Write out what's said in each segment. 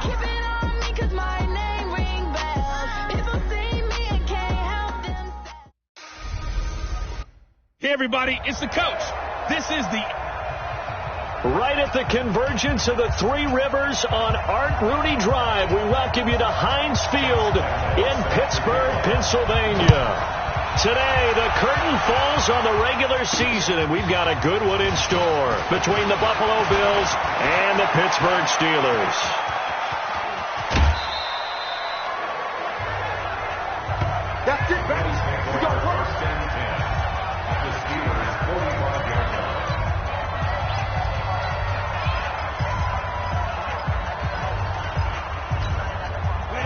Keep it on me 'cause my name ring bells. People see me and can't help themselves. Hey, everybody, it's the coach. This is the... Right at the convergence of the Three Rivers on Art Rooney Drive, we welcome you to Heinz Field in Pittsburgh, Pennsylvania. Today, the curtain falls on the regular season, and we've got a good one in store between the Buffalo Bills and the Pittsburgh Steelers. That's it, baby. We go first. The Steelers 45-yard line.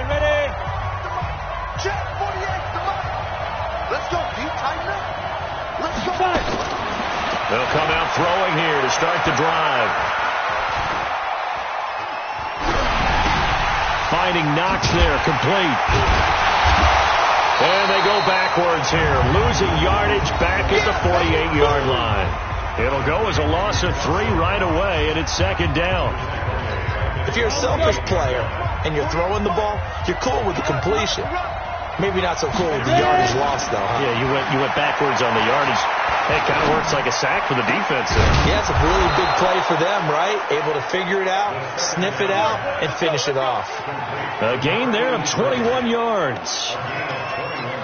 Ready. Check 48 to left. Let's go, D. Tighten up. Let's go. They'll come out throwing here to start the drive. Finding Knox there, complete. And they go backwards here, losing yardage back at the 48-yard line. It'll go as a loss of 3 right away, and it's second down. If you're a selfish player and you're throwing the ball, you're cool with the completion. Maybe not so cool with the yardage loss, though, huh? Yeah, you went backwards on the yardage. It kind of works like a sack for the defense there. Yeah, it's a really big play for them, right? Able to figure it out, sniff it out, and finish it off. A gain there of 21 yards.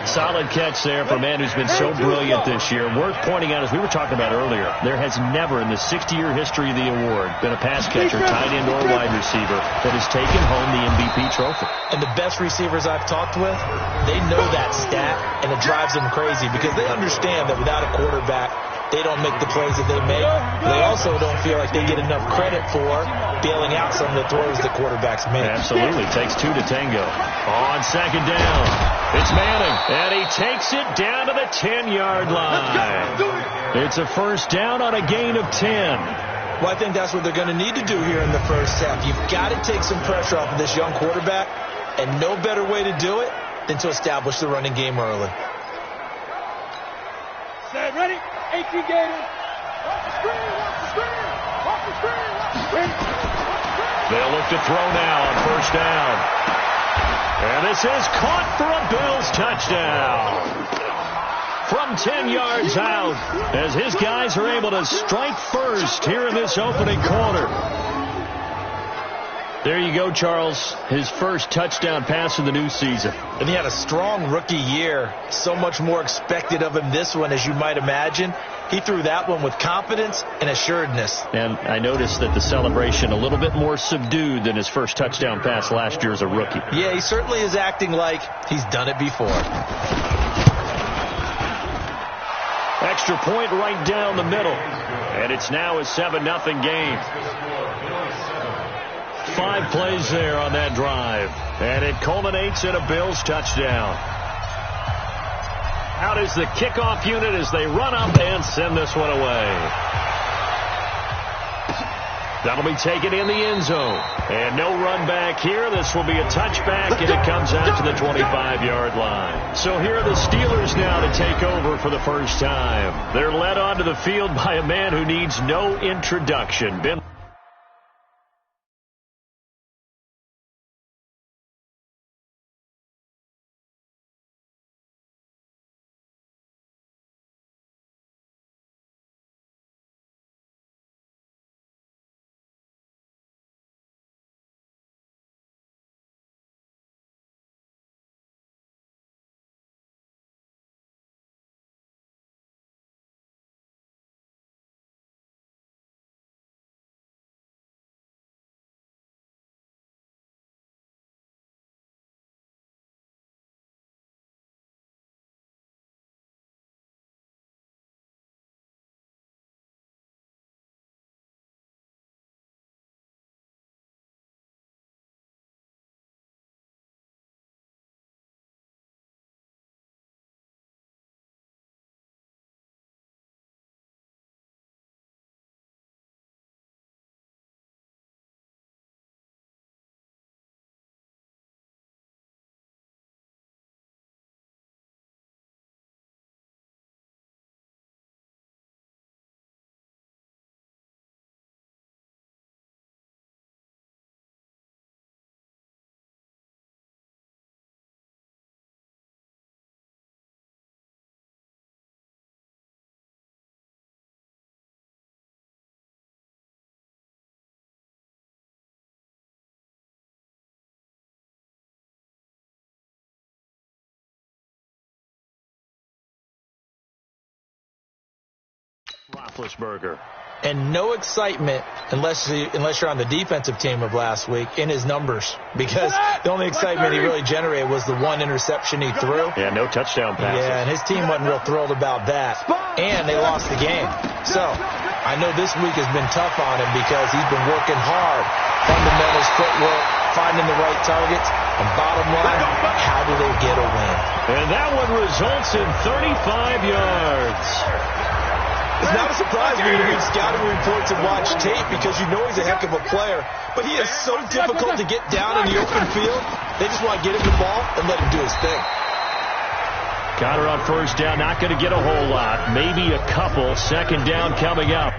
Solid catch there for a man who's been so brilliant this year. Worth pointing out, as we were talking about earlier, there has never in the 60-year history of the award been a pass catcher, tight end, or wide receiver that has taken home the MVP trophy. And the best receivers I've talked with, they know that stat, and it drives them crazy because they understand that without a quarterback, they don't make the plays that they make. They also don't feel like they get enough credit for bailing out some of the throws that quarterbacks make. Absolutely. Takes 2 to tango. On second down, it's Manning, and he takes it down to the 10-yard line. It's a first down on a gain of 10. Well, I think that's what they're going to need to do here in the first half. You've got to take some pressure off of this young quarterback, and no better way to do it than to establish the running game early. Set, ready? 18 Gators. Watch the screen, watch the screen. Watch the screen, watch the screen. They'll look to throw now on first down. And this is caught for a Bills touchdown. From 10 yards out, as his guys are able to strike first here in this opening quarter. There you go, Charles. His first touchdown pass of the new season. And he had a strong rookie year. So much more expected of him this one, as you might imagine. He threw that one with confidence and assuredness. And I noticed that the celebration a little bit more subdued than his first touchdown pass last year as a rookie. Yeah, he certainly is acting like he's done it before. Extra point right down the middle. And it's now a 7-0 game. 5 plays there on that drive. And it culminates in a Bills touchdown. Out is the kickoff unit as they run up and send this one away. That'll be taken in the end zone. And no run back here. This will be a touchback, and it comes out to the 25-yard line. So here are the Steelers now to take over for the first time. They're led onto the field by a man who needs no introduction. Roethlisberger. And no excitement unless you're on the defensive team of last week in his numbers, because the only excitement he really generated was the one interception he threw. Yeah, no touchdown passes. Yeah, and his team wasn't real thrilled about that. And they lost the game. So I know this week has been tough on him because he's been working hard. Fundamentals, footwork, finding the right targets. And bottom line, how do they get a win? And that one results in 35 yards. It's not a surprise when you read scouting reports and watch tape, because you know he's a heck of a player. But he is so difficult to get down in the open field. They just want to get him the ball and let him do his thing. Connor on first down, not going to get a whole lot. Maybe a couple. Second down coming up.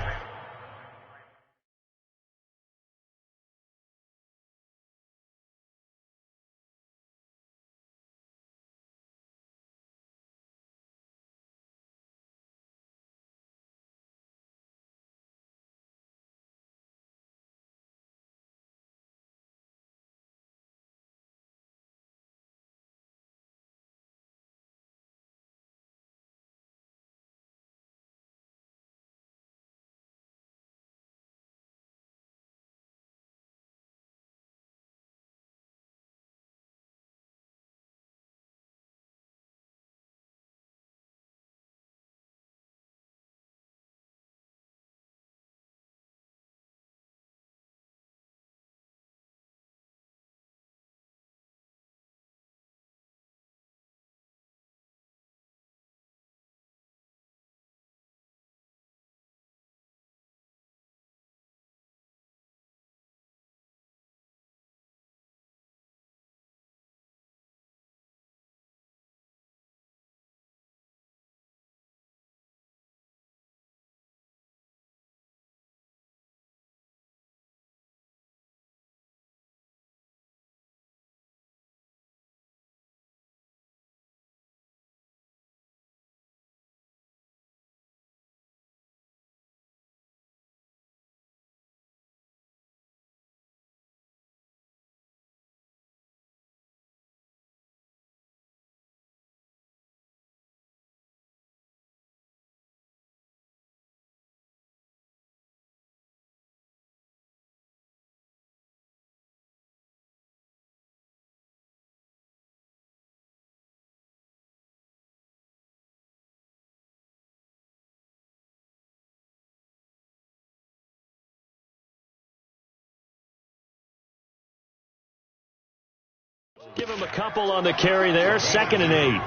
Give him a couple on the carry there. 2nd and 8.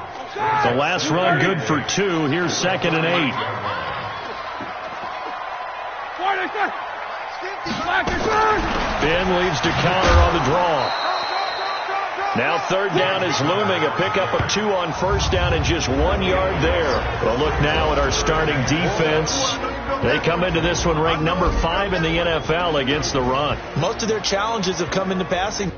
The last run good for 2. Here's 2nd and 8. Ben leads to Connor on the draw. Now 3rd down is looming. A pickup of 2 on first down and just 1 yard there. But look now at our starting defense. They come into this one ranked number 5 in the NFL against the run. Most of their challenges have come into passing.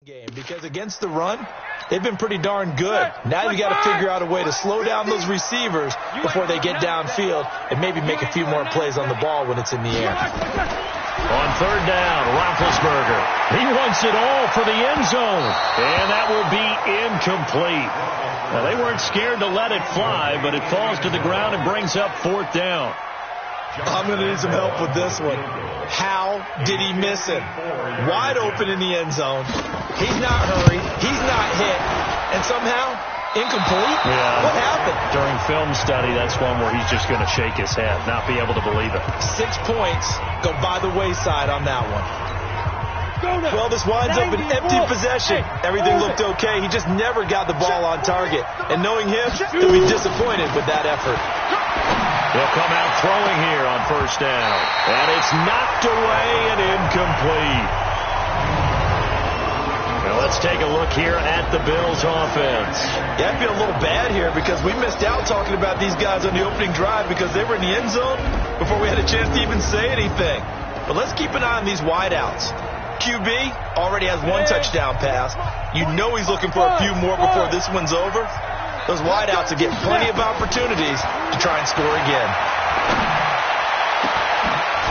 game, because against the run, they've been pretty darn good. Now you got to figure out a way to slow down those receivers before they get downfield and maybe make a few more plays on the ball when it's in the air. On third down, Roethlisberger. He wants it all for the end zone, and that will be incomplete. Now, they weren't scared to let it fly, but it falls to the ground and brings up fourth down. I'm going to need some help with this one. How did he miss it? Wide open in the end zone. He's not hurried. He's not hit. And somehow, incomplete? Yeah. What happened? During film study, that's one where he's just going to shake his head, not be able to believe it. 6 points go by the wayside on that one. Well, this winds up an empty possession. Everything looked okay. He just never got the ball on target. And knowing him, he'll be disappointed with that effort. He'll come out throwing here on first down. And it's knocked away and incomplete. Now let's take a look here at the Bills offense. Yeah, I feel a little bad here because we missed out talking about these guys on the opening drive because they were in the end zone before we had a chance to even say anything. But let's keep an eye on these wideouts. QB already has 1 touchdown pass. You know he's looking for a few more before this one's over. Those wideouts will get plenty of opportunities to try and score again.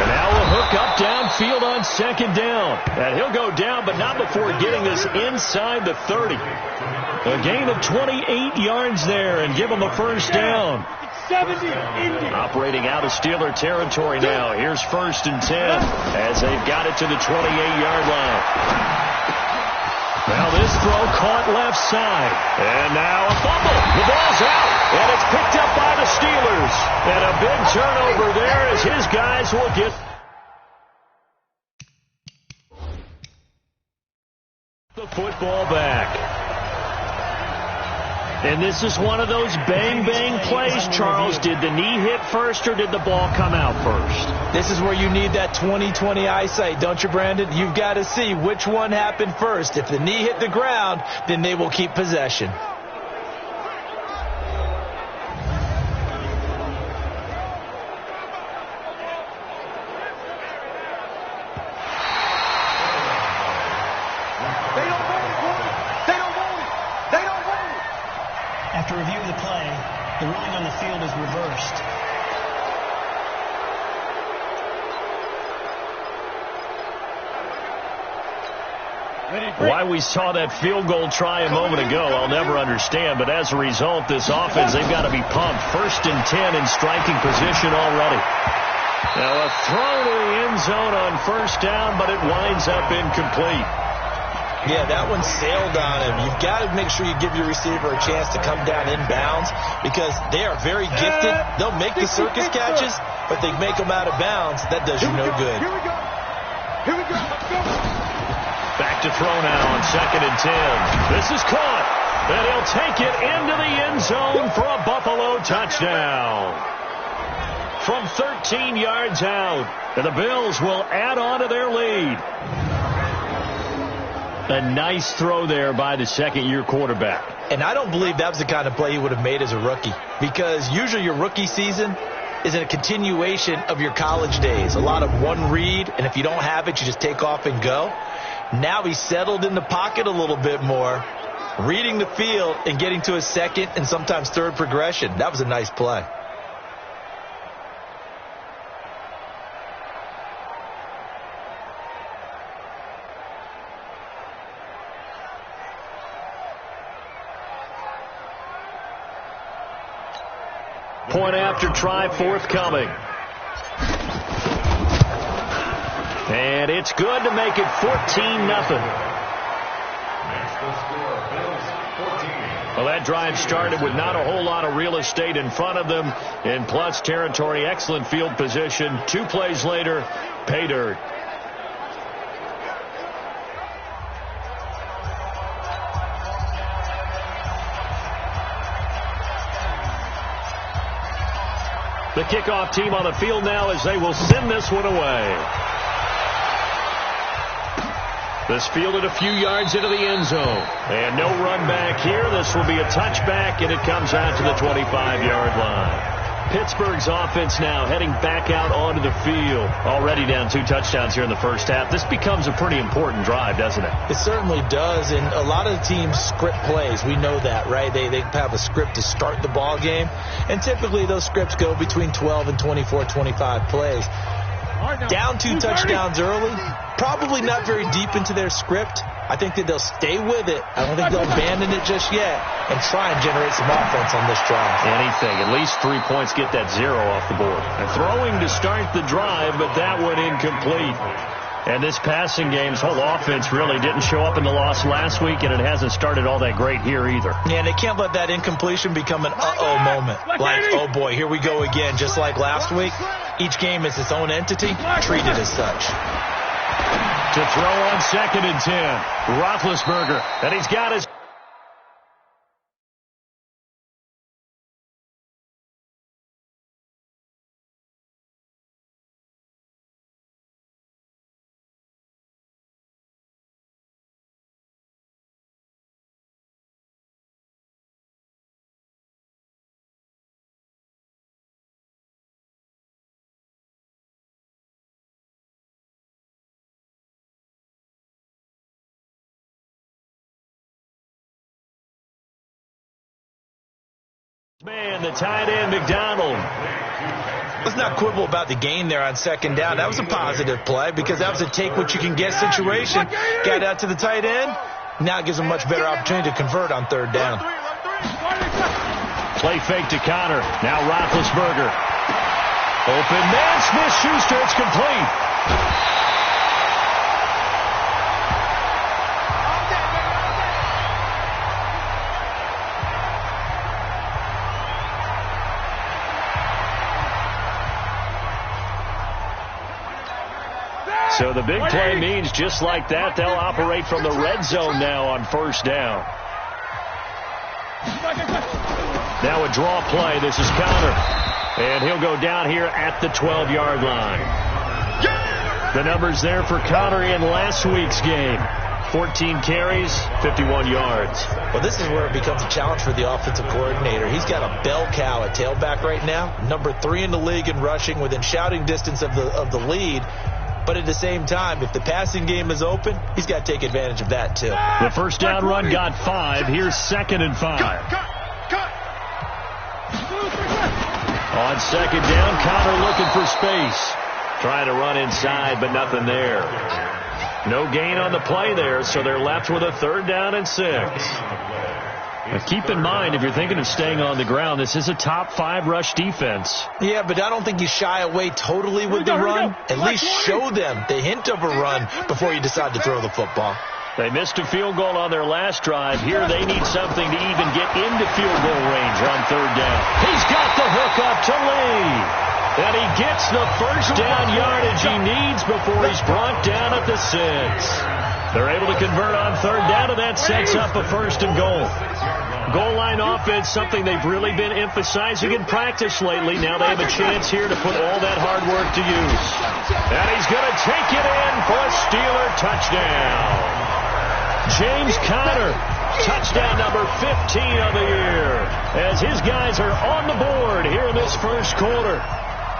And now a hook up downfield on second down. And he'll go down, but not before getting this inside the 30. A gain of 28 yards there and give him a first down. 70, operating out of Steeler territory now. Here's 1st and 10 as they've got it to the 28-yard line. Now this throw caught left side. And now a fumble. The ball's out. And it's picked up by the Steelers. And a big turnover there as his guys will get the football back. And this is one of those bang-bang plays, Charles. Did the knee hit first or did the ball come out first? This is where you need that 20/20 eyesight, don't you, Brandon? You've got to see which one happened first. If the knee hit the ground, then they will keep possession. After review of the play, the ruling on the field is reversed. Why we saw that field goal try a moment ago, I'll never understand. But as a result, this offense, they've got to be pumped. 1st and 10 in striking position already. Now a throw to the end zone on first down, but it winds up incomplete. Yeah, that one sailed on him. You've got to make sure you give your receiver a chance to come down inbounds because they are very gifted. They'll make the circus catches, but they make them out of bounds. That does you no good. Here we go. Here we go. Let's go. Back to throw now on 2nd and 10. This is caught. And he'll take it into the end zone for a Buffalo touchdown. From 13 yards out. And the Bills will add on to their lead. A nice throw there by the second-year quarterback. And I don't believe that was the kind of play he would have made as a rookie because usually your rookie season is a continuation of your college days. A lot of one read, and if you don't have it, you just take off and go. Now he's settled in the pocket a little bit more, reading the field and getting to his second and sometimes third progression. That was a nice play. Point after try forthcoming. And it's good to make it 14-0. Well, that drive started with not a whole lot of real estate in front of them. In plus territory, excellent field position. 2 plays later, pay dirt. The kickoff team on the field now as they will send this one away. This fielded a few yards into the end zone. And no run back here. This will be a touchback, and it comes out to the 25-yard line. Pittsburgh's offense now heading back out onto the field. Already down 2 touchdowns here in the first half. This becomes a pretty important drive, doesn't it? It certainly does, and a lot of the teams script plays. We know that, right? They have a script to start the ball game, and typically those scripts go between 12 and 24, 25 plays. Down 2 touchdowns early, probably not very deep into their script. I think that they'll stay with it. I don't think they'll abandon it just yet and try and generate some offense on this drive. Anything. At least 3 points, get that 0 off the board. And throwing to start the drive, but that one incomplete. And this passing game's whole offense really didn't show up in the loss last week, and it hasn't started all that great here either. Yeah, and they can't let that incompletion become an uh-oh moment. Like, oh boy, here we go again. Just like last week, each game is its own entity, treated as such. To throw on 2nd and 10. Roethlisberger, and he's got his... Man, the tight end, McDonald. Let's not quibble about the gain there on 2nd down. That was a positive play because that was a take-what-you-can-get situation. Got out to the tight end. Now it gives him a much better opportunity to convert on 3rd down. Play fake to Connor. Now Roethlisberger. Open man, Smith-Schuster. It's complete. So the big play means just like that, they'll operate from the red zone now on 1st down. Now a draw play. This is Connor. And he'll go down here at the 12-yard line. The numbers there for Connor in last week's game. 14 carries, 51 yards. Well, this is where it becomes a challenge for the offensive coordinator. He's got a bell cow at tailback right now. Number 3 in the league in rushing, within shouting distance of the lead. But at the same time, if the passing game is open, he's got to take advantage of that, too. The 1st down run got 5. Here's 2nd and 5. On 2nd down, Connor looking for space. Trying to run inside, but nothing there. No gain on the play there, so they're left with a 3rd down and 6. Now keep in mind, if you're thinking of staying on the ground, this is a top 5 rush defense. Yeah, but I don't think you shy away totally with the run. At least show them the hint of a run before you decide to throw the football. They missed a field goal on their last drive. Here they need something to even get into field goal range on 3rd down. He's got the hook up to Lee. And he gets the 1st down yardage he needs before he's brought down at the 6. They're able to convert on 3rd down, and that sets up a 1st and goal. Goal line offense, something they've really been emphasizing in practice lately. Now they have a chance here to put all that hard work to use. And he's going to take it in for a Steeler touchdown. James Conner, touchdown number 15 of the year, as his guys are on the board here in this 1st quarter.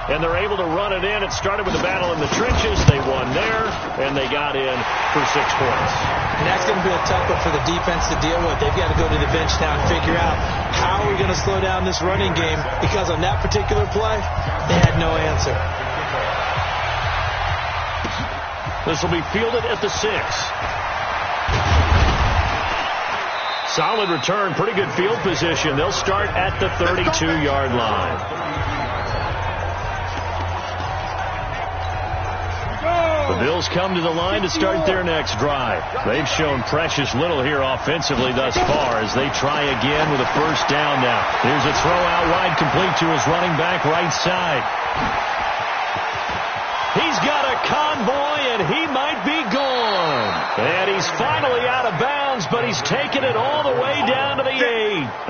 And they're able to run it in. It started with a battle in the trenches. They won there, and they got in for 6 points. And that's going to be a tough one for the defense to deal with. They've got to go to the bench now and figure out how are we going to slow down this running game, because on that particular play, they had no answer. This will be fielded at the 6. Solid return, pretty good field position. They'll start at the 32-yard line. The Bills come to the line to start their next drive. They've shown precious little here offensively thus far as they try again with a 1st down now. Here's a throw out wide, complete to his running back right side. He's got a convoy, and he might be gone. And he's finally out of bounds, but he's taken it all the way down to the 8.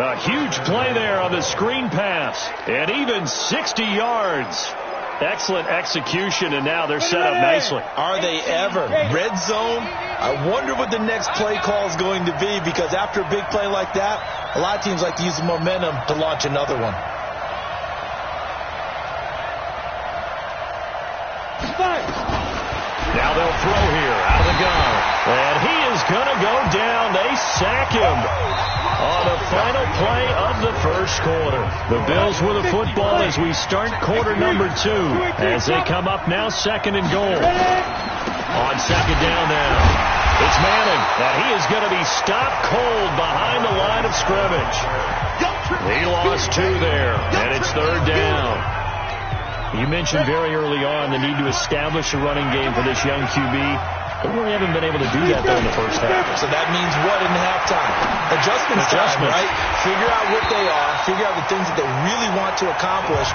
A huge play there on the screen pass, and even 60 yards. Excellent execution, and now they're set up nicely. Are they ever? Red zone? I wonder what the next play call is going to be, because after a big play like that, a lot of teams like to use the momentum to launch another one. throw here out of the gun. And he is going to go down. They sack him on the final play of the first quarter. The Bills with the football as we start quarter number 2. As they come up now, 2nd and goal. On 2nd down now, it's Manning. And he is going to be stopped cold behind the line of scrimmage. He lost 2 there, and it's 3rd down. You mentioned very early on the need to establish a running game for this young QB. They really haven't been able to do that, though, in the first half. So that means what in halftime? Adjustments time, right? Figure out what they are, figure out the things that they really want to accomplish,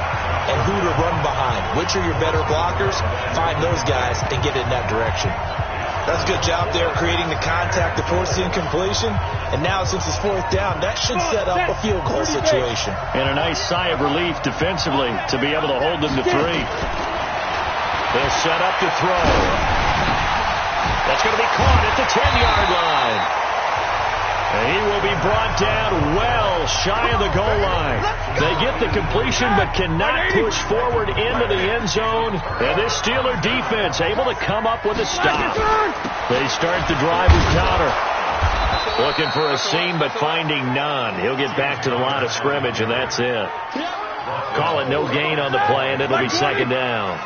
and who to run behind. Which are your better blockers? Find those guys and get in that direction. That's a good job there creating the contact to force the incompletion. And now since it's 4th down, that should set up a field goal situation. And a nice sigh of relief defensively to be able to hold them to 3. They'll set up to throw. That's going to be caught at the 10-yard line. And he will be brought down well shy of the goal line. They get the completion but cannot push forward into the end zone. And this Steeler defense able to come up with a stop. They start the drive with counter. Looking for a seam but finding none. He'll get back to the line of scrimmage and that's it. Call it no gain on the play and it'll be 2nd down.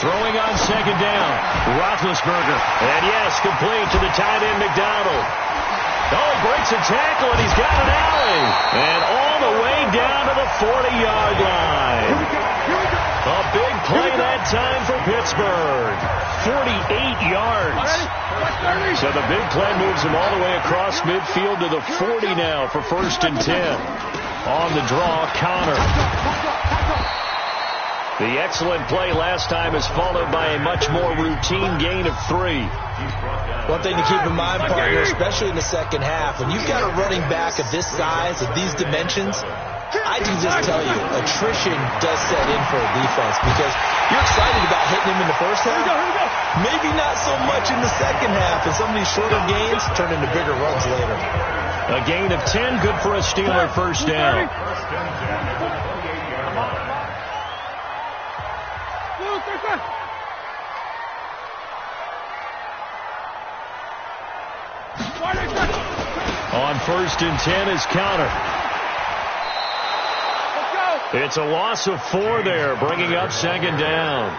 Throwing on 2nd down, Roethlisberger. And yes, complete to the tight end, McDonald. Oh, breaks a tackle, and he's got an alley. And all the way down to the 40-yard line. A big play that time for Pittsburgh. 48 yards. So the big play moves him all the way across midfield to the 40 now for 1st and 10. On the draw, Connor. The excellent play last time is followed by a much more routine gain of 3. One thing to keep in mind, partner, especially in the second half, when you've got a running back of this size, of these dimensions, I can just tell you, attrition does set in for a defense because you're excited about hitting him in the first half. Maybe not so much in the second half, and some of these shorter gains turn into bigger runs later. A gain of 10, good for a Steeler 1st down. On 1st and 10 is counter. It's a loss of 4 there, bringing up 2nd down.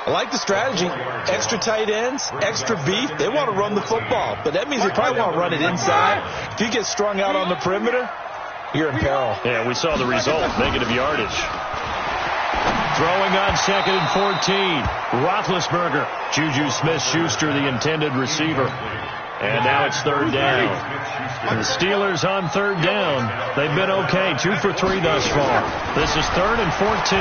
I like the strategy. Extra tight ends, extra beef. They want to run the football, but that means they probably want to run it inside. If you get strung out on the perimeter, you're in peril. Yeah, we saw the result, negative yardage. Throwing on 2nd and 14. Roethlisberger. Juju Smith-Schuster, the intended receiver. And now it's 3rd down. And the Steelers on 3rd down. They've been okay. 2 for 3 thus far. This is 3rd and 14.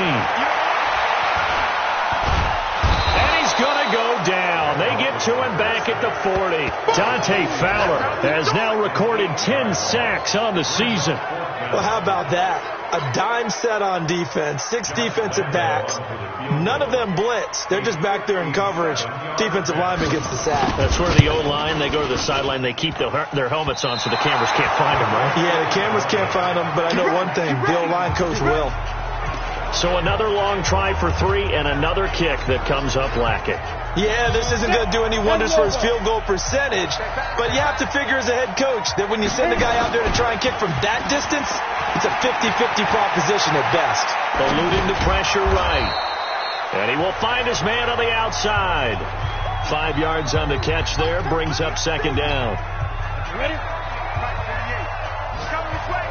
And he's going to go down. They get to him back at the 40. Dante Fowler has now recorded 10 sacks on the season. Well, how about that? A dime set on defense, 6 defensive backs. None of them blitz. They're just back there in coverage. Defensive lineman gets the sack. That's where the O-line, they go to the sideline, they keep their helmets on so the cameras can't find them, right? Yeah, the cameras can't find them, but I know one thing. The O-line coach will. So another long try for 3 and another kick that comes up lacking. Yeah, this isn't going to do any wonders for his field goal percentage, but you have to figure as a head coach that when you send a guy out there to try and kick from that distance, it's a 50-50 proposition at best. Eluding the pressure right. And he will find his man on the outside. 5 yards on the catch there, brings up 2nd down. Ready? Coming this way,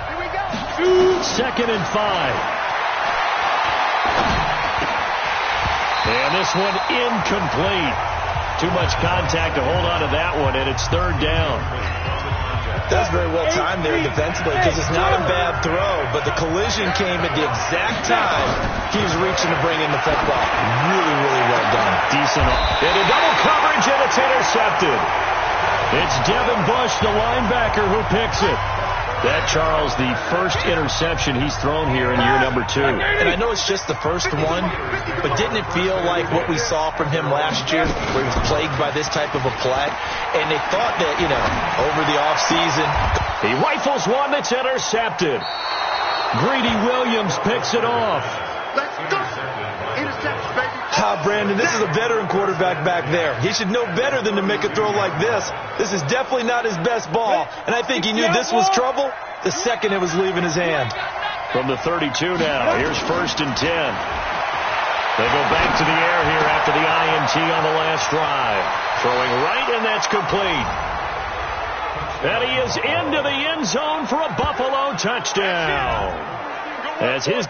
Here we go. 2nd and 5. And this one incomplete. Too much contact to hold on to that one, and it's 3rd down. That's very well timed there defensively because it's not a bad throw, but the collision came at the exact time he was reaching to bring in the football. Really, really well done. Decent. Into double coverage, and it's intercepted. It's Devin Bush, the linebacker, who picks it. That, Charles, the first interception he's thrown here in year number 2. And I know it's just the first one, but didn't it feel like what we saw from him last year, where he was plagued by this type of a play? And they thought that, over the offseason. He rifles one that's intercepted. Greedy Williams picks it off. Let's go. Interception, baby. Brandon, this is a veteran quarterback back there. He should know better than to make a throw like this. This is definitely not his best ball, and I think he knew this was trouble the second it was leaving his hand. From the 32 now, here's 1st and 10. They go back to the air here after the INT on the last drive. Throwing right, and that's complete. And he is into the end zone for a Buffalo touchdown. As his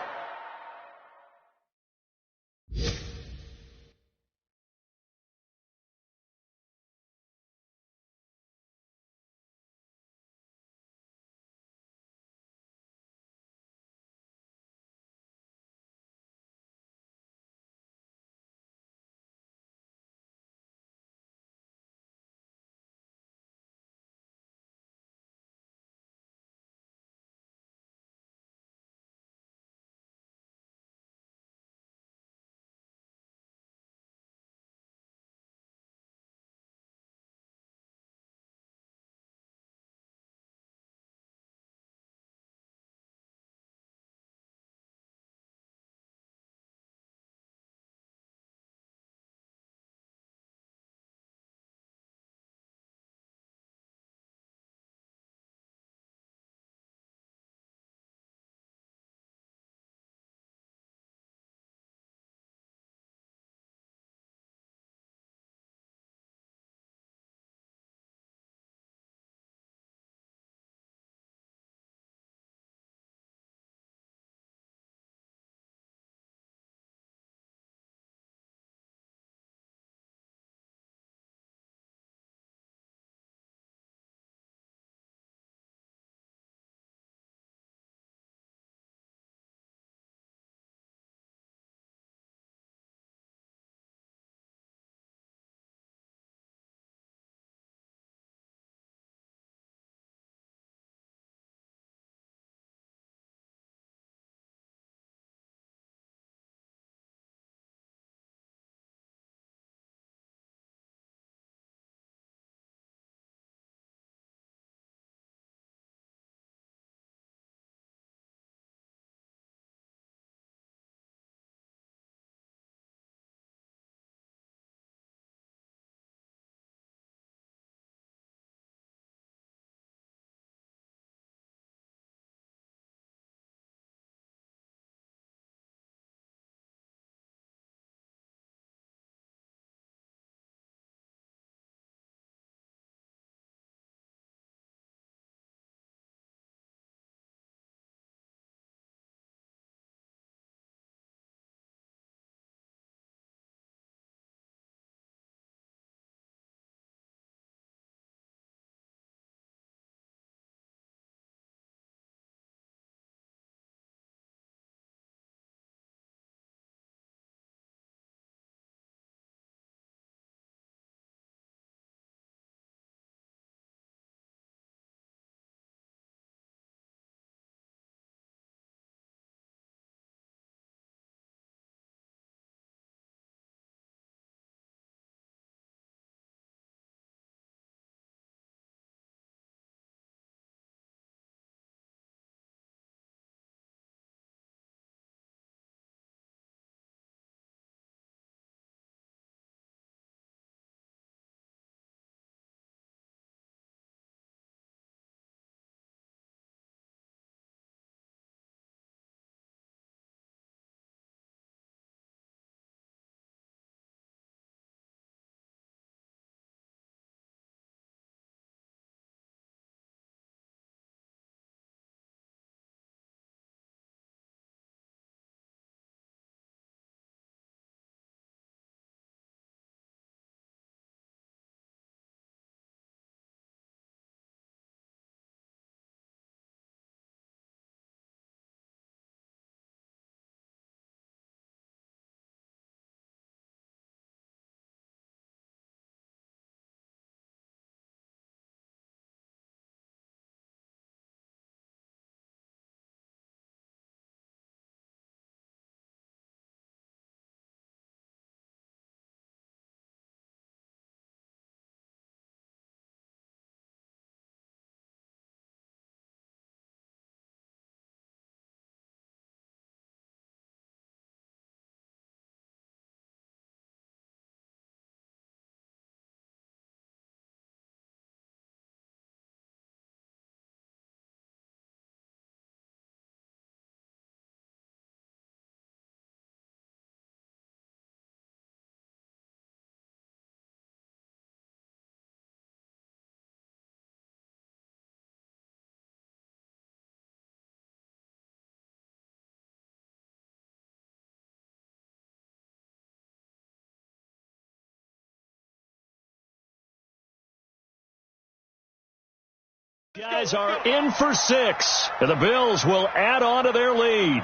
Guys are in for 6, and the Bills will add on to their lead.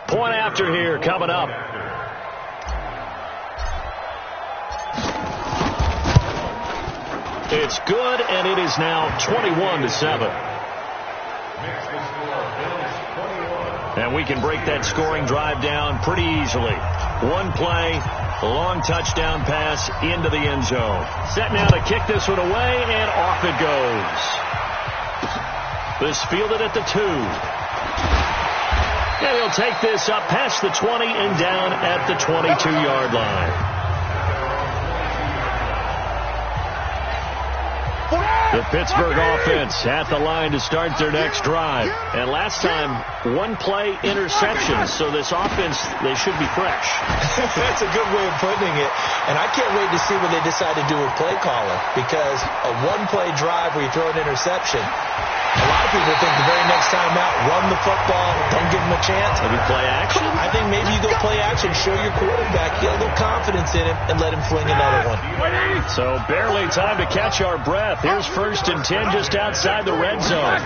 Point after here coming up. It's good, and it is now 21-7. And we can break that scoring drive down pretty easily. One play, a long touchdown pass into the end zone. Set now to kick this one away, and off it goes. This fielded at the 2. And he'll take this up past the 20 and down at the 22-yard line. The Pittsburgh offense at the line to start their next drive. And last time, one play interception, so this offense, they should be fresh. That's a good way of putting it. And I can't wait to see what they decide to do with play calling, because a one-play drive where you throw an interception, a lot of people think the very next time out, run the football, don't give them a chance. Maybe play action? I think maybe you go play action, show your quarterback, get a little confidence in him, and let him fling another one. So barely time to catch our breath. Here's 1st and 10 just outside the red zone.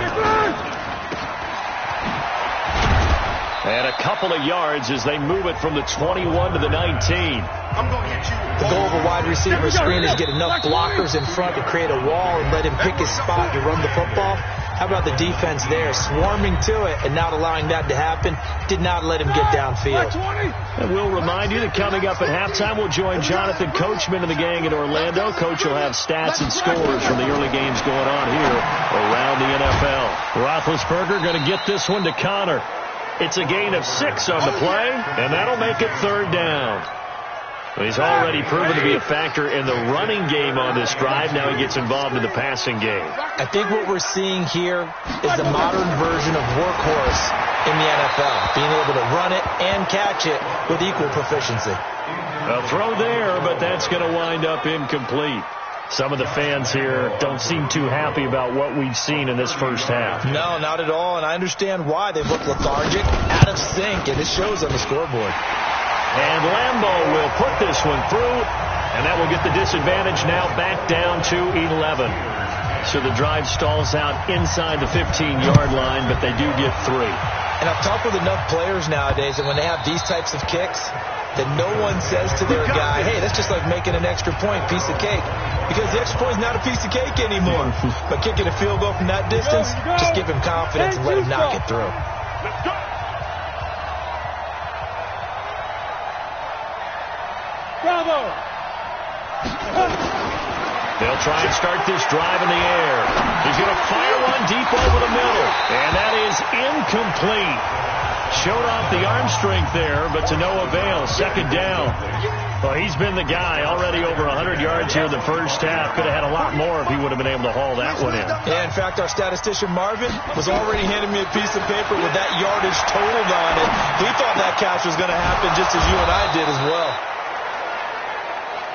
And a couple of yards as they move it from the 21 to the 19. The goal of a wide receiver screen is get enough blockers in front to create a wall and let him pick his spot to run the football. How about the defense there, swarming to it and not allowing that to happen? Did not let him get downfield. And we'll remind you that coming up at halftime, we'll join Jonathan Coachman and the gang in Orlando. Coach will have stats and scores from the early games going on here around the NFL. Roethlisberger going to get this one to Connor. It's a gain of 6 on the play, and that'll make it 3rd down. Well, he's already proven to be a factor in the running game on this drive. Now he gets involved in the passing game. I think what we're seeing here is the modern version of workhorse in the NFL, being able to run it and catch it with equal proficiency. A throw there, but that's going to wind up incomplete. Some of the fans here don't seem too happy about what we've seen in this first half. No, not at all, and I understand why. They look lethargic, out of sync, and it shows on the scoreboard. And Lambo will put this one through, and that will get the disadvantage now back down to 11. So the drive stalls out inside the 15-yard line, but they do get 3. And I've talked with enough players nowadays that when they have these types of kicks, that no one says to their guy, hey, that's just like making an extra point, piece of cake. Because the extra point is not a piece of cake anymore. But kicking a field goal from that distance, just give him confidence and let him knock it through. Bravo! They'll try and start this drive in the air. He's going to fire one deep over the middle. And that is incomplete. Showed off the arm strength there, but to no avail. 2nd down. Well, he's been the guy already over 100 yards here in the first half. Could have had a lot more if he would have been able to haul that one in. Yeah, in fact, our statistician Marvin was already handing me a piece of paper with that yardage totaled on it. He thought that catch was going to happen just as you and I did as well.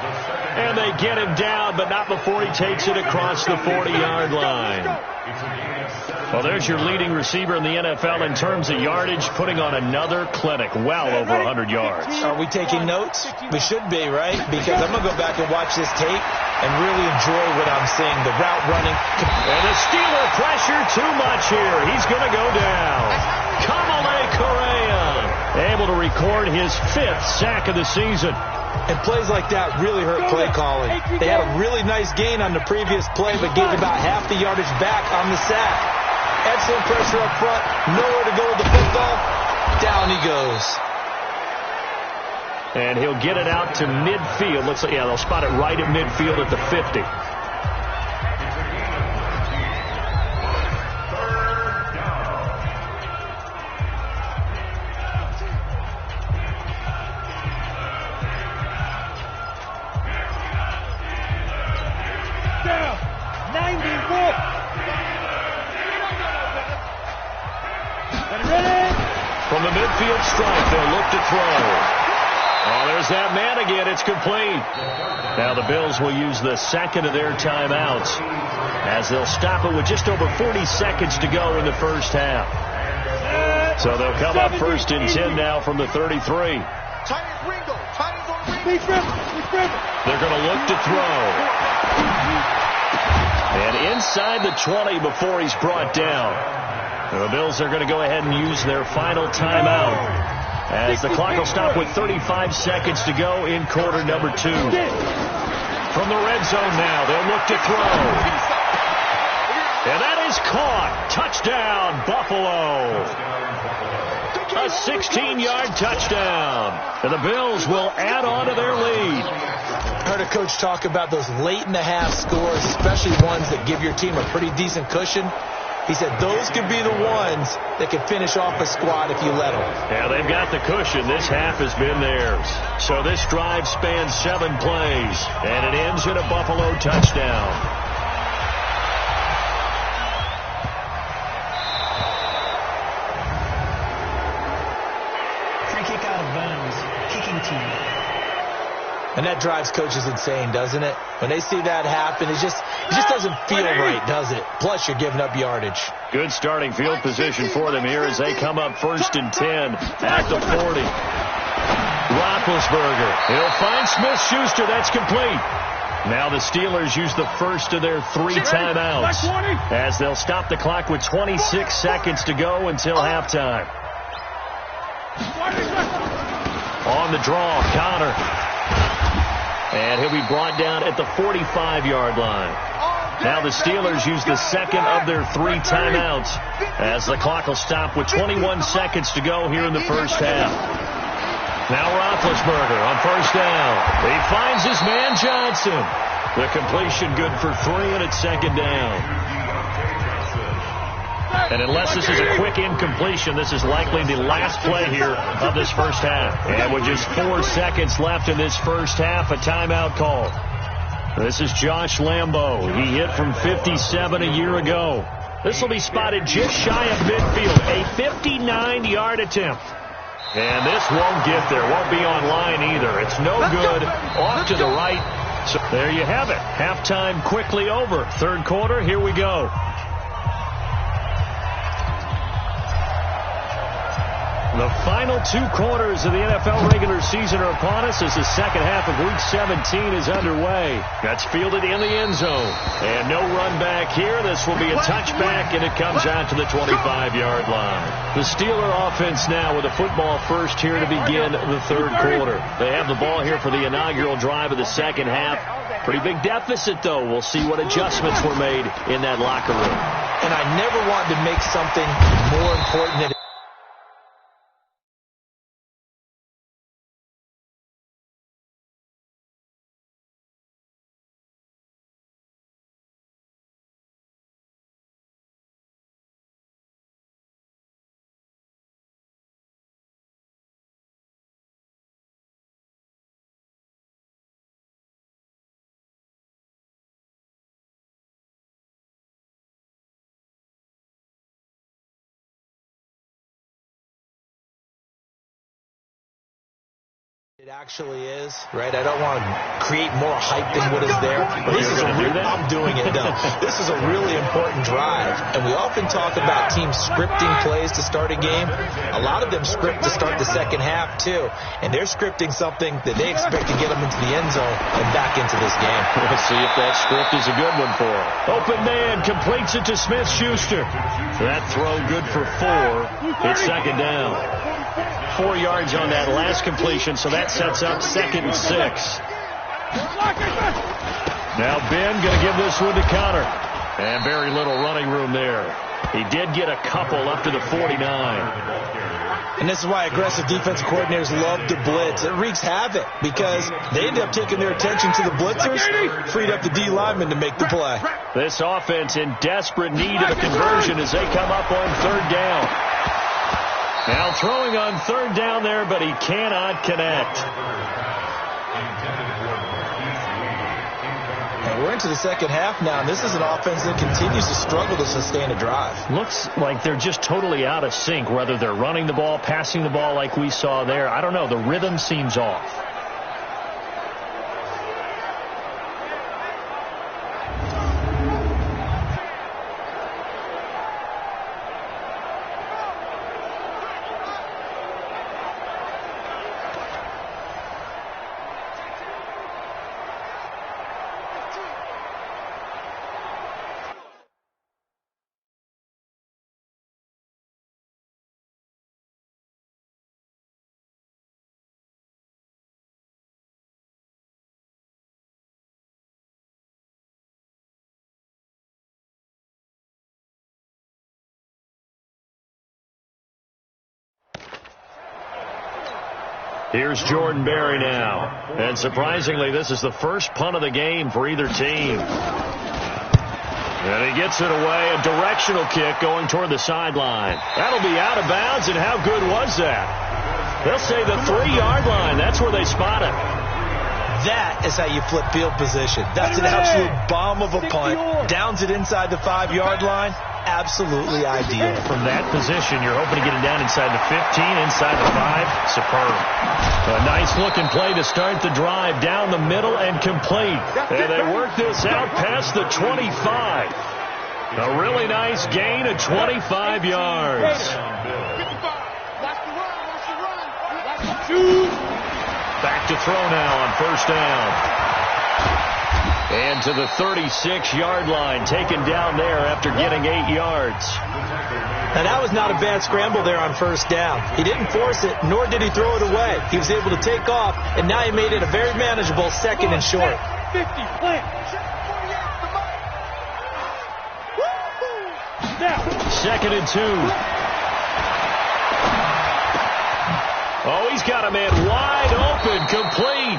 And they get him down, but not before he takes it across the 40-yard line. Well, there's your leading receiver in the NFL in terms of yardage, putting on another clinic, well over 100 yards. Are we taking notes? We should be, right? Because I'm going to go back and watch this tape and really enjoy what I'm seeing, the route running. And the Steeler pressure too much here. He's going to go down. Kamale Correa able to record his 5th sack of the season. And plays like that really hurt play calling. They had a really nice gain on the previous play, but gave about half the yardage back on the sack. Excellent pressure up front. Nowhere to go with the football. Down he goes. And he'll get it out to midfield. Looks like, yeah, they'll spot it right at midfield at the 50. From the midfield stripe, they'll look to throw. Oh, there's that man again. It's complete. Now the Bills will use the 2nd of their timeouts as they'll stop it with just over 40 seconds to go in the first half. So they'll come up 1st and 10 now from the 33. They're going to look to throw. And inside the 20 before he's brought down. The Bills are going to go ahead and use their final timeout as the clock will stop with 35 seconds to go in quarter number 2. From the red zone now, they'll look to throw. And that is caught. Touchdown, Buffalo. A 16-yard touchdown. And the Bills will add on to their lead. I heard a coach talk about those late-in-the-half scores, especially ones that give your team a pretty decent cushion. He said those could be the ones that could finish off a squad if you let them. Yeah, they've got the cushion. This half has been theirs. So this drive spans 7 plays, and it ends in a Buffalo touchdown. Free kick out of bounds. Kicking team. And that drives coaches insane, doesn't it? When they see that happen, it just doesn't feel right, does it? Plus, you're giving up yardage. Good starting field position for them here as they come up 1st and 10 at the 40. Roethlisberger. He'll find Smith-Schuster. That's complete. Now the Steelers use the first of their 3 timeouts as they'll stop the clock with 26 seconds to go until halftime. On the draw, Connor. And he'll be brought down at the 45-yard line. Now the Steelers use the second of their 3 timeouts as the clock will stop with 21 seconds to go here in the first half. Now Roethlisberger on 1st down. He finds his man Johnson. The completion good for 3, and it's 2nd down. And unless this is a quick incompletion, this is likely the last play here of this first half. And with just 4 seconds left in this first half, a timeout call. This is Josh Lambo. He hit from 57 a year ago. This will be spotted just shy of midfield. A 59-yard attempt. And this won't get there. Won't be on line either. It's no good. Off to the right. So there you have it. Halftime quickly over. 3rd quarter, here we go. The final 2 quarters of the NFL regular season are upon us as the second half of Week 17 is underway. That's fielded in the end zone. And no run back here. This will be a touchback, and it comes out to the 25-yard line. The Steeler offense now with a football first here to begin the 3rd quarter. They have the ball here for the inaugural drive of the second half. Pretty big deficit, though. We'll see what adjustments were made in that locker room. And I never want to make something more important than it actually is, right? I don't want to create more hype than what is there. But this is I'm doing it, though. This is a really important drive. And we often talk about teams scripting plays to start a game. A lot of them script to start the second half, too. And they're scripting something that they expect to get them into the end zone and back into this game. We'll see if that script is a good one for them. Open man completes it to Smith-Schuster. That throw good for 4. It's 2nd down. 4 yards on that last completion, so that sets up 2nd and 6. Now Ben going to give this one to Connor. And very little running room there. He did get a couple up to the 49. And this is why aggressive defensive coordinators love to blitz. It wreaks havoc because they end up taking their attention to the blitzers, freed up the D linemen to make the play. This offense in desperate need of a conversion as they come up on 3rd down. Now throwing on 3rd down there, but he cannot connect. And we're into the second half now, and this is an offense that continues to struggle to sustain a drive. Looks like they're just totally out of sync, whether they're running the ball, passing the ball like we saw there. I don't know. The rhythm seems off. Here's Jordan Berry now. And surprisingly, this is the first punt of the game for either team. And he gets it away, a directional kick going toward the sideline. That'll be out of bounds, and how good was that? They'll say the 3-yard line. That's where they spot it. That is how you flip field position. That's an absolute bomb of a punt. Downs it inside the 5-yard line. Absolutely ideal. From that position, you're hoping to get it down inside the 15, inside the 5. Superb. A nice looking play to start the drive down the middle and complete. And they work this out past the 25. A really nice gain of 25 yards. Back to throw now on first down. And to the 36-yard line, taken down there after getting 8 yards. Now, that was not a bad scramble there on first down. He didn't force it, nor did he throw it away. He was able to take off, and now he made it a very manageable second and short. 50, plant. Second and 2. Oh, he's got a man wide open, complete.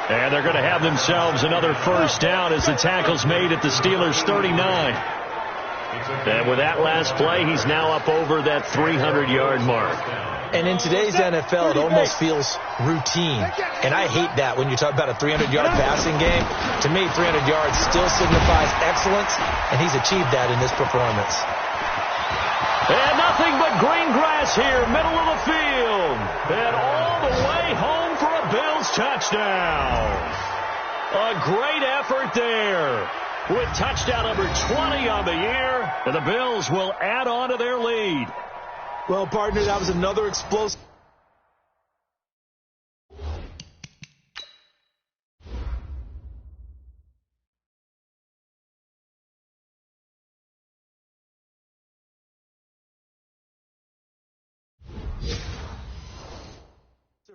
And they're going to have themselves another first down as the tackle's made at the Steelers' 39. And with that last play, he's now up over that 300-yard mark. And in today's NFL, it almost feels routine. And I hate that when you talk about a 300-yard passing game. To me, 300 yards still signifies excellence, and he's achieved that in this performance. And nothing but green grass here, middle of the field. And all the way home for a Bills touchdown. A great effort there. With touchdown number 20 on the year, and the Bills will add on to their lead. Well, partner, that was another explosive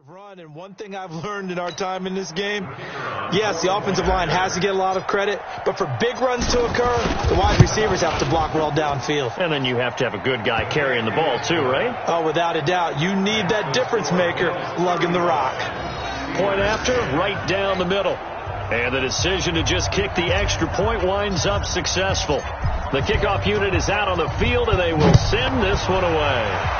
run. And one thing I've learned in our time in this game, yes, the offensive line has to get a lot of credit, but for big runs to occur, the wide receivers have to block well downfield. And then you have to have a good guy carrying the ball too, right? Oh, without a doubt. You need that difference maker lugging the rock. Point after, right down the middle. And the decision to just kick the extra point winds up successful. The kickoff unit is out on the field, and they will send this one away.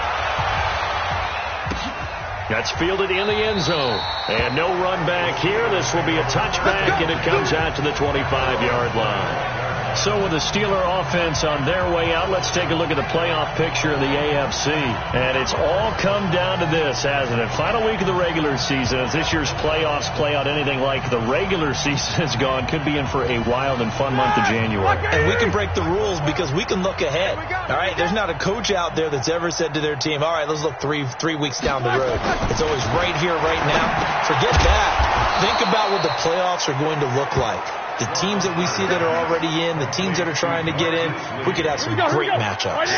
That's fielded in the end zone. And no run back here. This will be a touchback, and it comes out to the 25-yard line. So with the Steeler offense on their way out, let's take a look at the playoff picture of the AFC. And it's all come down to this, hasn't it? Final week of the regular season. As this year's playoffs play out anything like the regular season has gone, could be in for a wild and fun month of January. And we can break the rules because we can look ahead. All right, there's not a coach out there that's ever said to their team, all right, let's look three weeks down the road. It's always right here, right now. Forget that. Think about what the playoffs are going to look like. The teams that we see that are already in, the teams that are trying to get in, we could have some great matchups.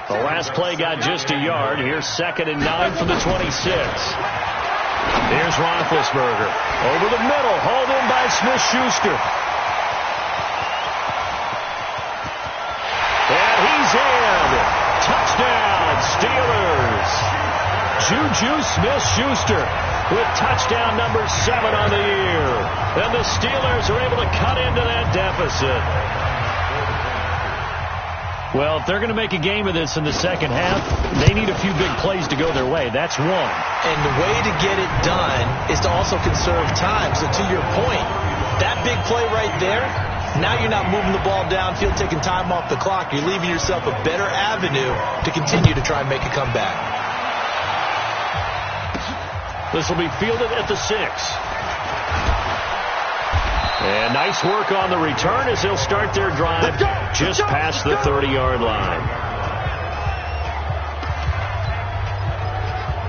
The last play got just a yard. Here's 2nd and 9 from the 26. Here's Roethlisberger. Over the middle, hauled in by Smith-Schuster. And he's in. Touchdown, Steelers. Juju Smith-Schuster with touchdown number 7 on the year. And the Steelers are able to cut into that deficit. Well, if they're going to make a game of this in the second half, they need a few big plays to go their way. That's one. And the way to get it done is to also conserve time. So to your point, that big play right there, now you're not moving the ball downfield, taking time off the clock. You're leaving yourself a better avenue to continue to try and make a comeback. This will be fielded at the 6. And nice work on the return as they'll start their drive just past the 30-yard line.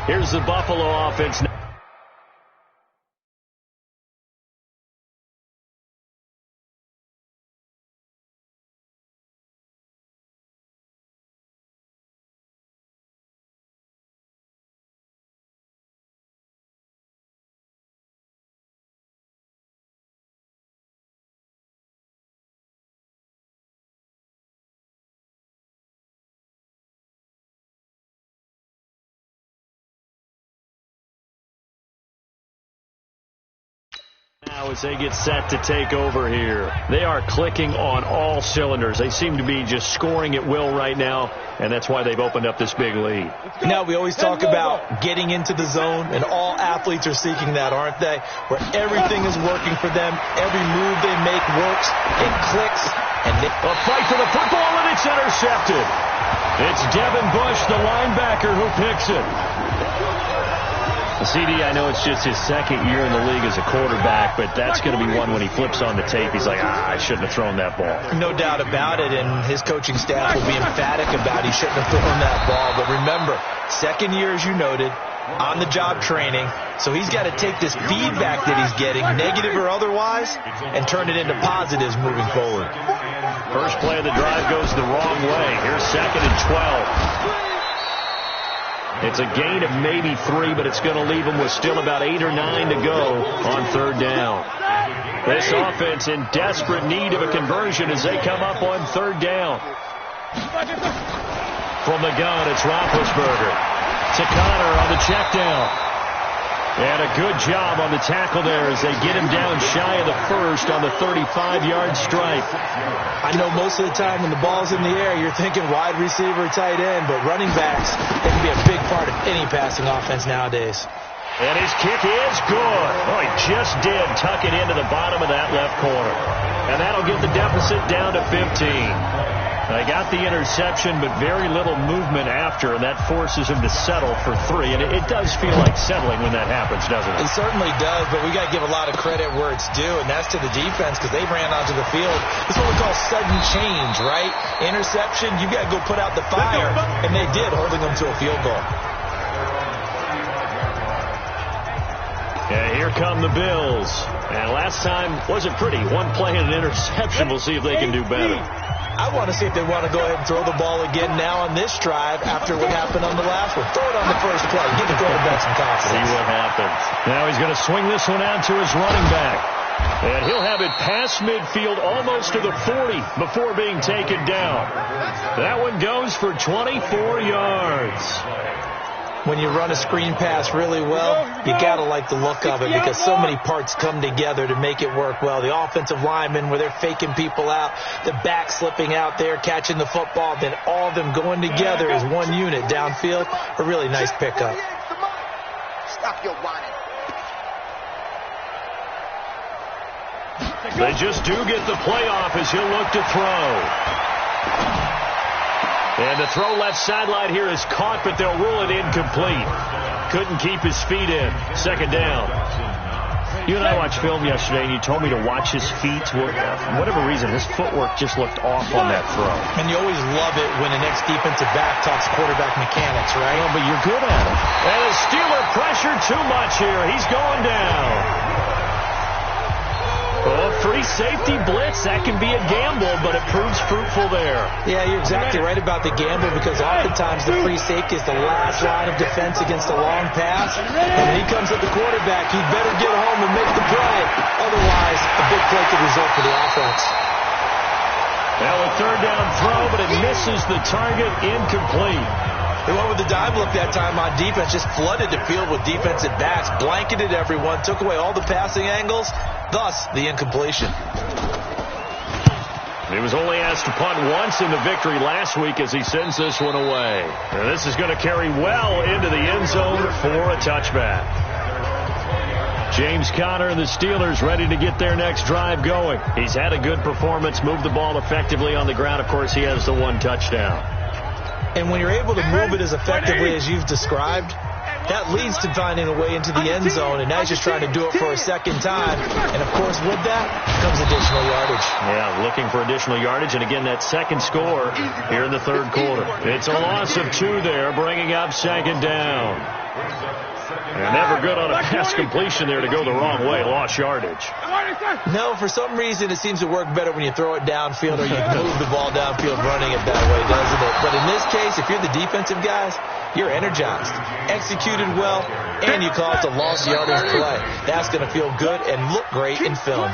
Here's the Buffalo offense. As they get set to take over here. They are clicking on all cylinders. They seem to be just scoring at will right now, and that's why they've opened up this big lead. Now, we always talk about getting into the zone, and all athletes are seeking that, aren't they? Where everything is working for them. Every move they make works. It clicks. And a fight for the football, and it's intercepted. It's Devin Bush, the linebacker, who picks it. CD, I know it's just his second year in the league as a quarterback, but that's going to be one when he flips on the tape. He's like, I shouldn't have thrown that ball. No doubt about it, and his coaching staff will be emphatic about he shouldn't have thrown that ball. But remember, second year, as you noted, on-the-job training, so he's got to take this feedback that he's getting, negative or otherwise, and turn it into positives moving forward. First play of the drive goes the wrong way. Here's 2nd and 12. It's a gain of maybe 3, but it's going to leave them with still about 8 or 9 to go on 3rd down. This offense in desperate need of a conversion as they come up on 3rd down. From the gun, it's Roethlisberger. To Connor on the check down. And a good job on the tackle there as they get him down shy of the first on the 35-yard stripe. I know most of the time when the ball's in the air, you're thinking wide receiver, tight end, but running backs, they can be a big part of any passing offense nowadays. And his kick is good. Oh, he just did tuck it into the bottom of that left corner. And that'll get the deficit down to 15. They got the interception, but very little movement after, and that forces him to settle for 3. And it does feel like settling when that happens, doesn't it? It certainly does, but we got to give a lot of credit where it's due, and that's to the defense because they ran onto the field. It's what we call sudden change, right? Interception, you got to go put out the fire, and they did, holding them to a field goal. Yeah, here come the Bills. And last time wasn't pretty. One play and an interception. We'll see if they can do better. I want to see if they want to go ahead and throw the ball again now on this drive after what happened on the last one. Throw it on the first play. Give the quarterback some confidence. See what happens. Now he's going to swing this one out to his running back. And he'll have it past midfield almost to the 40 before being taken down. That one goes for 24 yards. When you run a screen pass really well, you got to like the look of it because so many parts come together to make it work well. The offensive linemen where they're faking people out, the back slipping out there, catching the football, then all of them going together as one unit downfield. A really nice pickup. Stop your whining. They just do get the playoff as he'll look to throw. And the throw left sideline here is caught, but they'll rule it incomplete. Couldn't keep his feet in. 2nd down. You and I watched film yesterday, and you told me to watch his feet. For whatever reason, his footwork just looked off on that throw. And you always love it when an ex-defensive back talks quarterback mechanics, right? Well, but you're good at it. And the Steeler pressure too much here. He's going down. Oh, free safety blitz. That can be a gamble, but it proves fruitful there. Yeah, you're exactly right about the gamble because oftentimes the free safety is the last line of defense against a long pass. And when he comes at the quarterback, he better get home and make the play. Otherwise, a big play could result for the offense. Well, a 3rd down throw, but it misses the target, incomplete. They went with the dime look that time on defense, just flooded the field with defensive backs, blanketed everyone, took away all the passing angles, thus the incompletion. He was only asked to punt once in the victory last week as he sends this one away. And this is going to carry well into the end zone for a touchback. James Conner and the Steelers ready to get their next drive going. He's had a good performance, moved the ball effectively on the ground. Of course, he has the 1 touchdown. And when you're able to move it as effectively as you've described, that leads to finding a way into the end zone, and now he's just trying to do it for a 2nd time. And, of course, with that comes additional yardage. Yeah, looking for additional yardage, and again, that 2nd score here in the 3rd quarter. It's a loss of 2 there, bringing up 2nd down. And never good on a pass completion there to go the wrong way. Lost yardage. No, for some reason it seems to work better when you throw it downfield or you move the ball downfield running it that way, doesn't it? But in this case, if you're the defensive guys, you're energized, executed well, and you caused a lost yardage play. That's going to feel good and look great in film.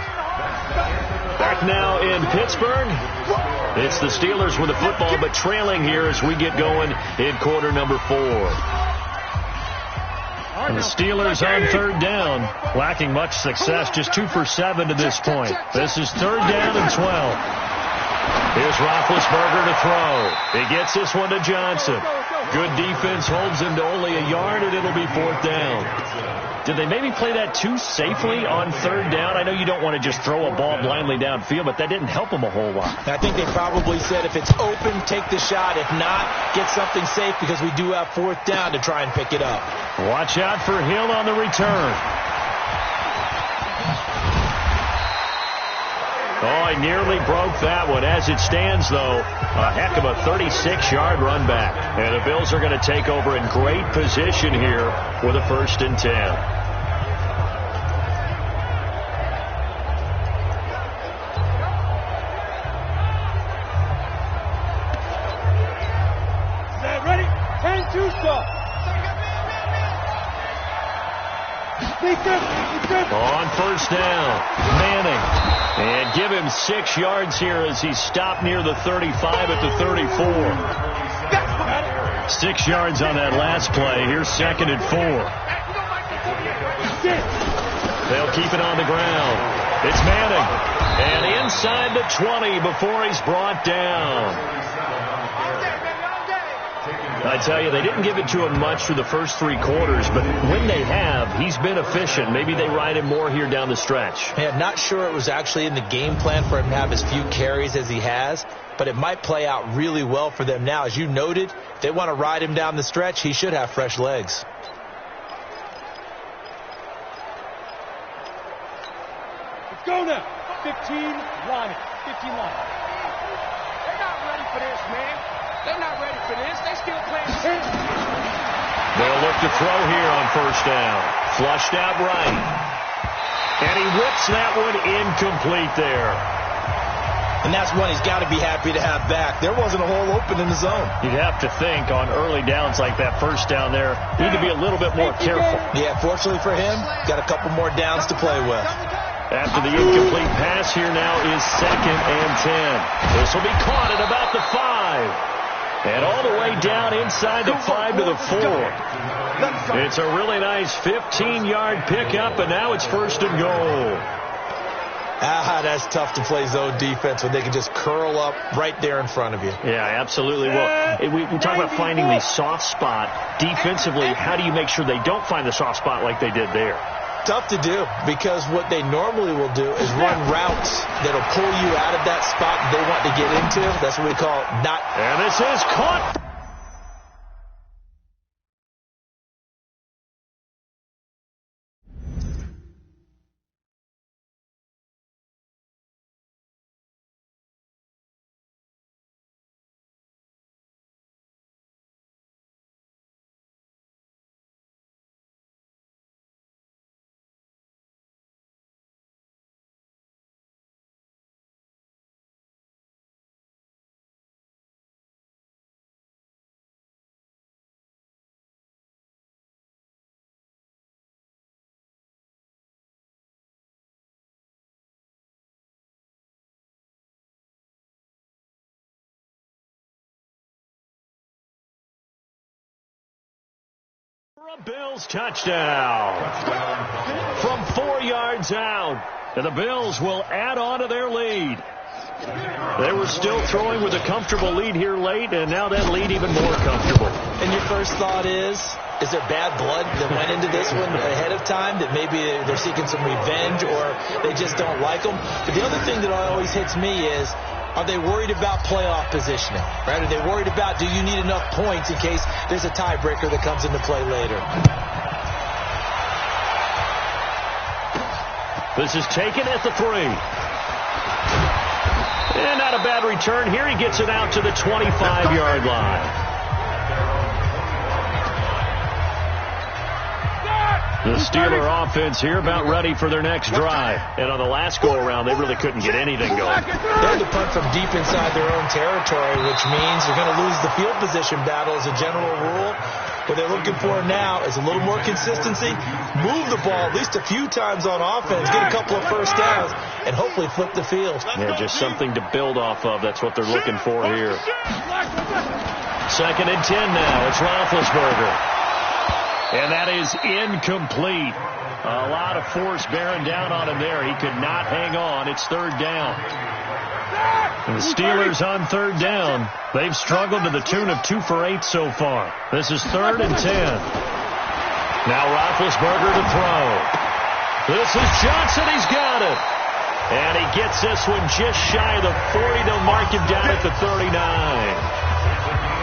Back now in Pittsburgh. It's the Steelers with the football, but trailing here as we get going in quarter number 4. And the Steelers on third down, lacking much success, just 2 for 7 to this point. This is third down and 12. Here's Roethlisberger to throw. He gets this one to Johnson. Good defense holds him to only a yard, and it'll be fourth down. Did they maybe play that too safely on third down? I know you don't want to just throw a ball blindly downfield, but that didn't help them a whole lot. I think they probably said if it's open, take the shot. If not, get something safe because we do have fourth down to try and pick it up. Watch out for Hill on the return. Oh, he nearly broke that one. As it stands, though, a heck of a 36-yard run back. And the Bills are going to take over in great position here with a 1st and 10. Ready? 10-2 stop. On first down, Manning. And give him 6 yards here as he's stopped near the 35 at the 34. 6 yards on that last play. Here's 2nd and 4. They'll keep it on the ground. It's Manning. And inside the 20 before he's brought down. I tell you, they didn't give it to him much through the first 3 quarters, but when they have, he's been efficient. Maybe they ride him more here down the stretch. Yeah, not sure it was actually in the game plan for him to have as few carries as he has, but it might play out really well for them now. As you noted, if they want to ride him down the stretch, he should have fresh legs. Let's go now. 15 line. 15 line. They're not ready for this, man. They're not ready for this. They still playing. They'll look to throw here on first down. Flushed out right. And he whips that one incomplete there. And that's one he's got to be happy to have back. There wasn't a hole open in the zone. You'd have to think on early downs like that first down there, need to be a little bit more careful. Yeah, fortunately for him, got a couple more downs to play with. After the incomplete pass, here now is 2nd and 10. This will be caught at about the 5. And all the way down inside the 5 to the 4. It's a really nice 15-yard pickup, and now it's 1st and goal. That's tough to play zone defense when they can just curl up right there in front of you. Yeah, absolutely. Well, we talk about finding the soft spot. Defensively, how do you make sure they don't find the soft spot like they did there? Tough to do, because what they normally will do is run routes that'll pull you out of that spot they want to get into. That's what we call not. And this is caught. A Bills touchdown from 4 yards out. And the Bills will add on to their lead. They were still throwing with a comfortable lead here late, and now that lead even more comfortable. And your first thought is there bad blood that went into this one ahead of time, that maybe they're seeking some revenge or they just don't like them? But the other thing that always hits me is, are they worried about playoff positioning? Right? Are they worried about, do you need enough points in case there's a tiebreaker that comes into play later? This is taken at the 3. And not a bad return here. He gets it out to the 25-yard line. The Steeler offense here about ready for their next drive. And on the last go-around, they really couldn't get anything going. They had to punt from deep inside their own territory, which means they're going to lose the field position battle as a general rule. What they're looking for now is a little more consistency, move the ball at least a few times on offense, get a couple of first downs, and hopefully flip the field. Yeah, just something to build off of. That's what they're looking for here. 2nd and 10 now. It's Roethlisberger. And that is incomplete. A lot of force bearing down on him there. He could not hang on. It's third down. And the Steelers on third down. They've struggled to the tune of 2 for 8 so far. This is 3rd and 10. Now Roethlisberger to throw. This is Johnson. He's got it. And he gets this one just shy of the 40. They'll mark him down at the 39.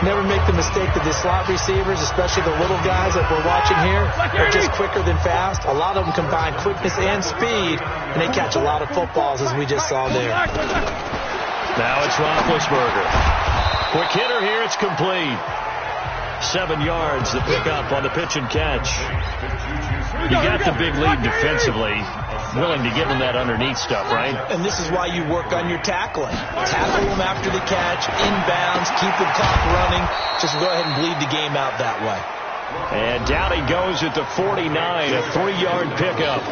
Never make the mistake that the slot receivers, especially the little guys that we're watching here, are just quicker than fast. A lot of them combine quickness and speed, and they catch a lot of footballs, as we just saw there. Now it's Roethlisberger. Quick hitter here. It's complete. 7 yards the pickup on the pitch and catch. You got the big lead defensively. Willing to give them that underneath stuff, right? And this is why you work on your tackling. Tackle them after the catch, inbounds, keep the clock running. Just go ahead and bleed the game out that way. And down he goes at the 49, a 3-yard pickup.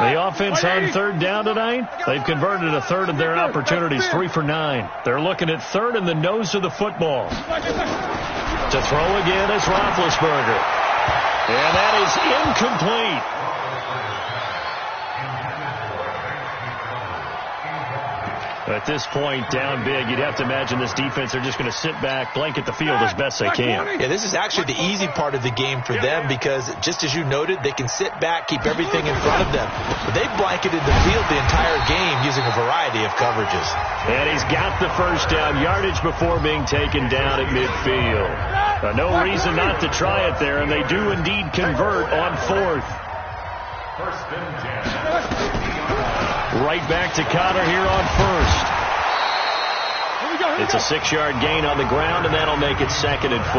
The offense on third down tonight, they've converted a third of their opportunities, 3 for 9. They're looking at third in the nose of the football. To throw again is Roethlisberger. And that is incomplete. At this point, down big, you'd have to imagine this defense, they're just going to sit back, blanket the field as best they can. Yeah, this is actually the easy part of the game for them because, just as you noted, they can sit back, keep everything in front of them. But they've blanketed the field the entire game using a variety of coverages. And he's got the first down, yardage before being taken down at midfield. No reason not to try it there, and they do indeed convert on 4th. Right back to Connor here on 1st. It's a 6-yard gain on the ground, and that'll make it 2nd and 4.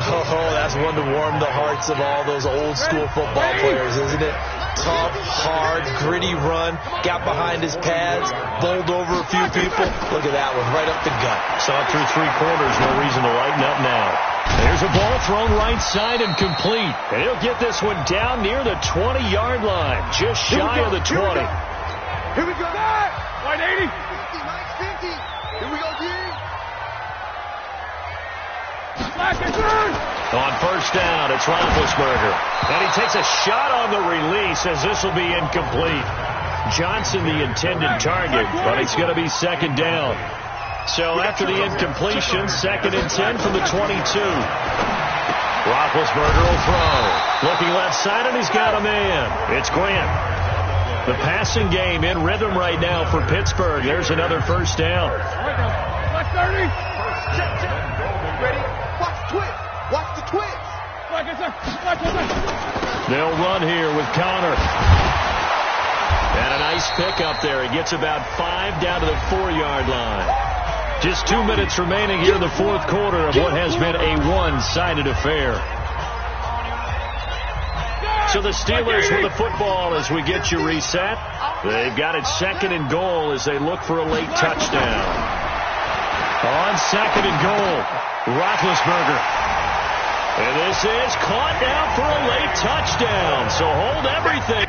Oh, that's one to warm the hearts of all those old-school football players, isn't it? Tough, hard, gritty run, got behind his pads, bowled over a few people. Look at that one, right up the gut. Saw it through 3 quarters, no reason to lighten up now. There's a ball thrown right side and complete. And he'll get this one down near the 20-yard line, just shy of the 20. Here we go. 180. 50, Mike, 50. Here we go, D. On first down, it's Roethlisberger. And he takes a shot on the release as this will be incomplete. Johnson, the intended target, but it's going to be 2nd down. So after the incompletion, 2nd and 10 from the 22. Roethlisberger will throw. Looking left side, and he's got a man. It's Grant. The passing game in rhythm right now for Pittsburgh. There's another first down. Left 30. Ready? Watch the twist. Watch the twist. They'll run here with Connor. And a nice pickup there. He gets about 5 down to the 4-yard line. Just 2 minutes remaining here in the 4th quarter of what has been a one-sided affair. So the Steelers with the football as we get you reset. They've got it 2nd and goal as they look for a late touchdown. On 2nd and goal, Roethlisberger. And this is caught now for a late touchdown. So hold everything.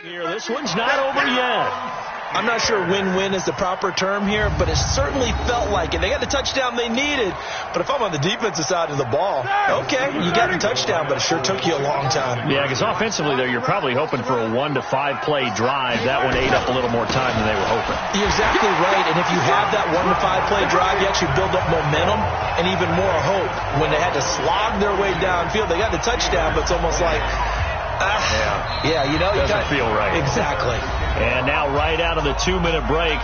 Here, this one's not over yet. I'm not sure win-win is the proper term here, but it certainly felt like it. They got the touchdown they needed, but if I'm on the defensive side of the ball, okay, you got the touchdown, but it sure took you a long time. Yeah, because offensively there, you're probably hoping for a 1 to 5 play drive. That one ate up a little more time than they were hoping. You're exactly right, and if you have that 1 to 5 play drive, you actually build up momentum and even more hope. When they had to slog their way downfield, they got the touchdown, but it's almost like, yeah, you know, doesn't feel right. Exactly. And now right out of the 2-minute break,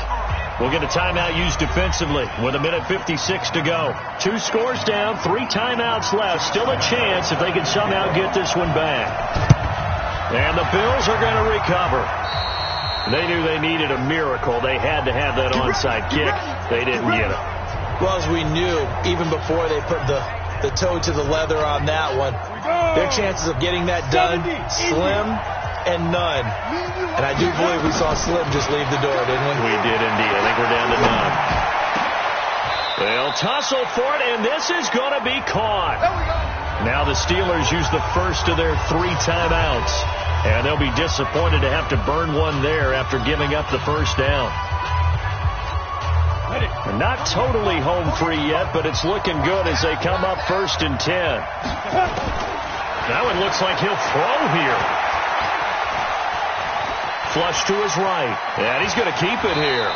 we'll get a timeout used defensively with 1:56 to go. 2 scores down, 3 timeouts left. Still a chance if they can somehow get this one back. And the Bills are going to recover. They knew they needed a miracle. They had to have that onside kick. They didn't get it. Well, as we knew, even before they put the toe to the leather on that one, their chances of getting that done, slim and none. And I do believe we saw Slim just leave the door, didn't we? We did indeed. I think we're down to none. They'll tussle for it, and this is going to be caught. Now the Steelers use the first of their 3 timeouts, and they'll be disappointed to have to burn one there after giving up the first down. Not totally home free yet, but it's looking good as they come up 1st and 10. That one looks like he'll throw here. Flush to his right, and he's going to keep it here.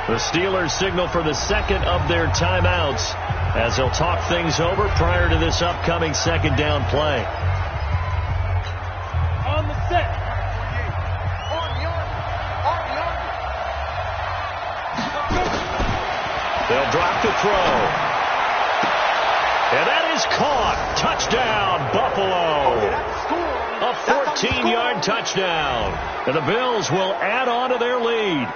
The Steelers signal for the second of their timeouts as they'll talk things over prior to this upcoming 2nd down play. On the set. They'll drop the throw. And that is caught. Touchdown, Buffalo. A 14-yard touchdown. And the Bills will add on to their lead.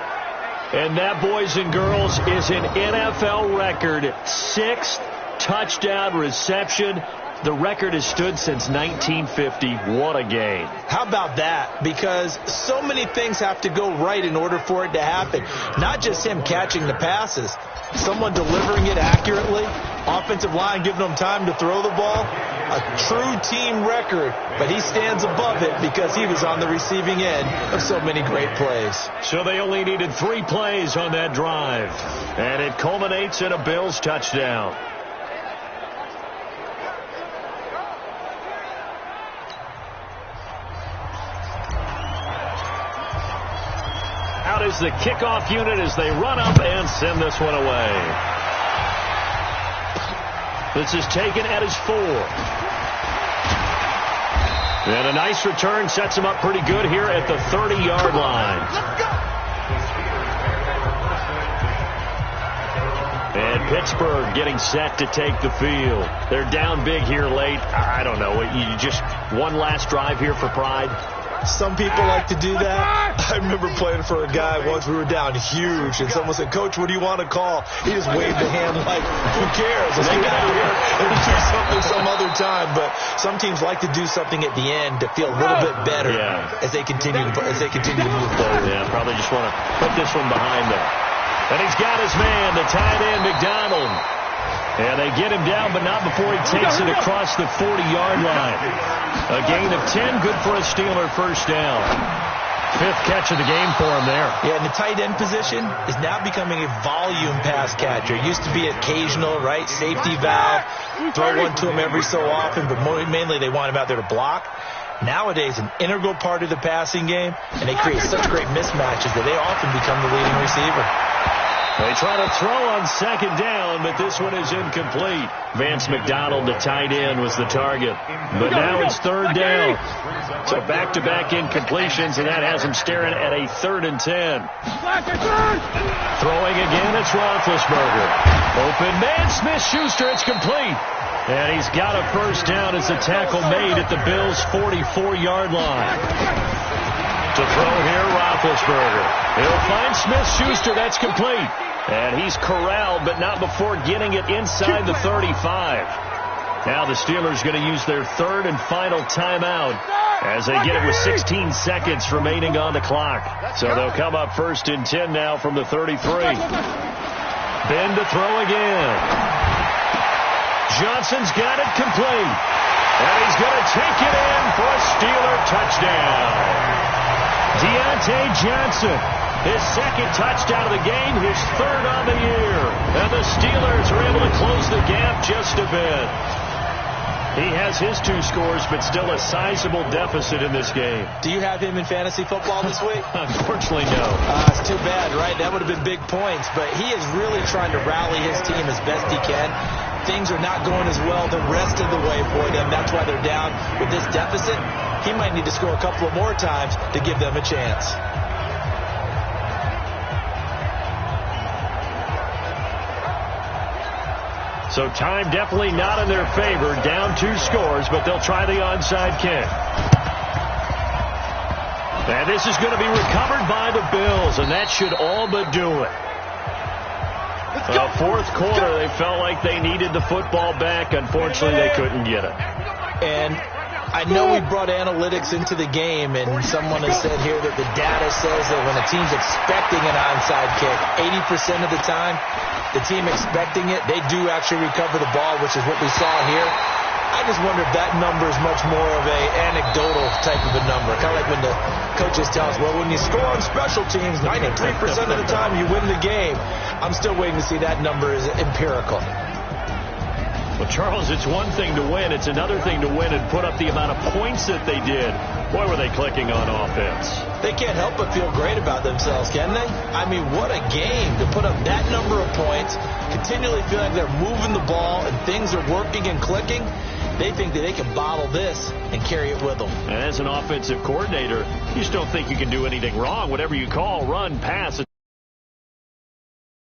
And that, boys and girls, is an NFL record. 6th touchdown reception. The record has stood since 1950. What a game. How about that? Because so many things have to go right in order for it to happen. Not just him catching the passes. Someone delivering it accurately. Offensive line giving them time to throw the ball. A true team record. But he stands above it because he was on the receiving end of so many great plays. So they only needed 3 plays on that drive. And it culminates in a Bills touchdown. Out is the kickoff unit as they run up and send this one away. This is taken at his 4. And a nice return sets him up pretty good here at the 30-yard line. And Pittsburgh getting set to take the field. They're down big here late. I don't know. You just one last drive here for pride. Some people like to do that. I remember playing for a guy once. We were down huge, and someone said, "Coach, what do you want to call?" He just waved the hand like, "Who cares? Let's get out of here and do something some other time." But some teams like to do something at the end to feel a little bit better as they continue to move forward. Yeah, probably just want to put this one behind them. And he's got his man, the tight end, McDonald. And they get him down, but not before he takes it across the 40-yard line. A gain of 10, good for a Steeler first down. 5th catch of the game for him there. Yeah, and the tight end position is now becoming a volume pass catcher. It used to be occasional, right? Safety valve, throw one to him every so often, but mainly they want him out there to block. Nowadays, an integral part of the passing game, and they create such great mismatches that they often become the leading receiver. They try to throw on 2nd down, but this one is incomplete. Vance McDonald, the tight end, was the target. But now it's 3rd down. So back-to-back incompletions, and that has him staring at a 3rd and 10. Throwing again, it's Roethlisberger. Open man, Smith-Schuster, it's complete. And he's got a first down as the tackle made at the Bills' 44-yard line. To throw here, Roethlisberger. He'll find Smith-Schuster. That's complete. And he's corralled, but not before getting it inside the 35. Now the Steelers going to use their 3rd and final timeout as they get it with 16 seconds remaining on the clock. So they'll come up 1st and 10 now from the 33. Ben to throw again. Johnson's got it complete. And he's going to take it in for a Steeler touchdown. Deontay Johnson, his second touchdown of the game, his third on the year. And the Steelers are able to close the gap just a bit. He has his 2 scores, but still a sizable deficit in this game. Do you have him in fantasy football this week? Unfortunately, no. It's too bad, right? That would have been big points. But he is really trying to rally his team as best he can. Things are not going as well the rest of the way for them. That's why they're down with this deficit. He might need to score a couple of more times to give them a chance. So time definitely not in their favor. Down 2 scores, but they'll try the onside kick. And this is going to be recovered by the Bills, and that should all but do it. Fourth quarter, they felt like they needed the football back. Unfortunately, they couldn't get it. And I know we brought analytics into the game, and someone has said here that the data says that when a team's expecting an onside kick, 80% of the time, the team expecting it, they do actually recover the ball, which is what we saw here. I just wonder if that number is much more of a anecdotal type of a number. Kind of like when the coaches tell us, well, when you score on special teams, 93% of the time you win the game. I'm still waiting to see that number is empirical. Well, Charles, it's one thing to win. It's another thing to win and put up the amount of points that they did. Boy, were they clicking on offense. They can't help but feel great about themselves, can they? I mean, what a game to put up that number of points, continually feel like they're moving the ball and things are working and clicking. They think that they can bottle this and carry it with them. And as an offensive coordinator, you just don't think you can do anything wrong. Whatever you call, run, pass,